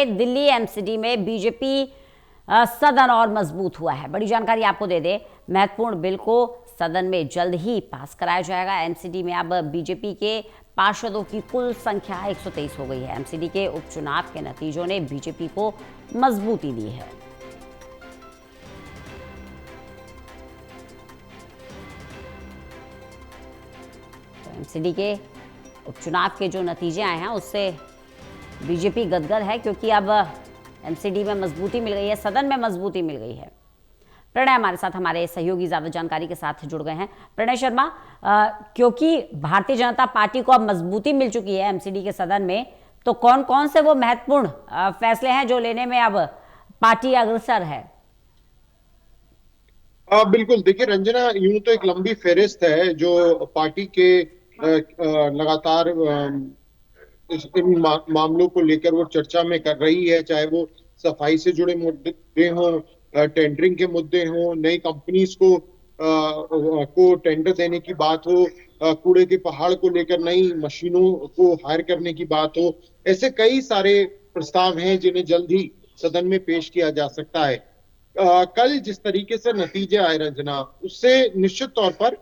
Delhi MCD में BJP सदन और मजबूत हुआ है। बड़ी जानकारी आपको दे दे, महत्वपूर्ण बिल को सदन में जल्द ही पास कराया जाएगा। एमसीडी में अब बीजेपी के पार्षदों की कुल संख्या 123 हो गई है। एमसीडी के उपचुनाव के नतीजों ने बीजेपी को मजबूती दी है। तो एमसीडी के उपचुनाव के जो नतीजे आए हैं उससे बीजेपी गदगद है, क्योंकि अब एमसीडी में मजबूती मिल गई है, सदन में मजबूती मिल गई है। प्रणय हमारे साथ, हमारे सहयोगी ज्यादा जानकारी के साथ जुड़ गए हैं। प्रणय शर्मा, क्योंकि भारतीय जनता पार्टी को अब मजबूती मिल चुकी है एमसीडी के सदन में, तो कौन कौन से वो महत्वपूर्ण फैसले हैं जो लेने में अब पार्टी अग्रसर है? बिल्कुल, देखिए रंजना, यूं तो एक लंबी फेहरिस्त है जो पार्टी के लगातार इन मामलों को लेकर वो चर्चा में कर रही है, चाहे वो सफाई से जुड़े मुद्दे हों, टेंडरिंग के मुद्दे हों, नई कंपनीज को टेंडर देने की बात हो, कूड़े के पहाड़ को लेकर नई मशीनों को हायर करने की बात हो। ऐसे कई सारे प्रस्ताव हैं जिन्हें जल्द ही सदन में पेश किया जा सकता है। कल जिस तरीके से नतीजे आए रंजना, उससे निश्चित तौर पर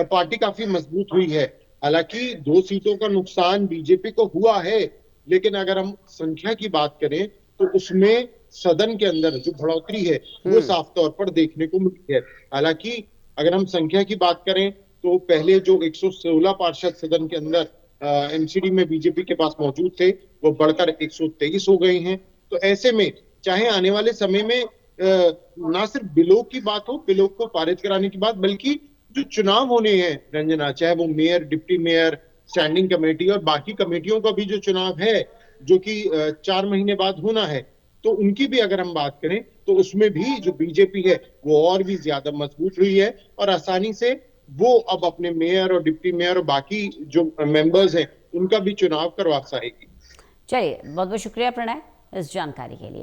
पार्टी काफी मजबूत हुई है। हालांकि 2 सीटों का नुकसान बीजेपी को हुआ है, लेकिन अगर हम संख्या की बात करें तो उसमें सदन के अंदर जो बढ़ोतरी है वो साफ तौर पर देखने को मिली है। हालांकि अगर हम संख्या की बात करें तो पहले जो 116 पार्षद सदन के अंदर एमसीडी में बीजेपी के पास मौजूद थे, वो बढ़कर 123 हो गए हैं। तो ऐसे में चाहे आने वाले समय में ना सिर्फ बिलों की बात हो, बिलों को पारित कराने की बात, बल्कि जो चुनाव होने हैं रंजना, चाहे वो mayor, deputy mayor, standing committee और बाकी कमेटियों का भी जो चुनाव है, जो कि 4 महीने बाद होना है, तो उनकी भी अगर हम बात करें तो उसमें भी जो बीजेपी है वो और भी ज्यादा मजबूत हुई है और आसानी से वो अब अपने मेयर और डिप्टी मेयर और बाकी जो मेंबर्स हैं उनका भी चुनाव करवा सकेगी। चलिए, बहुत बहुत शुक्रिया प्रणय इस जानकारी के लिए।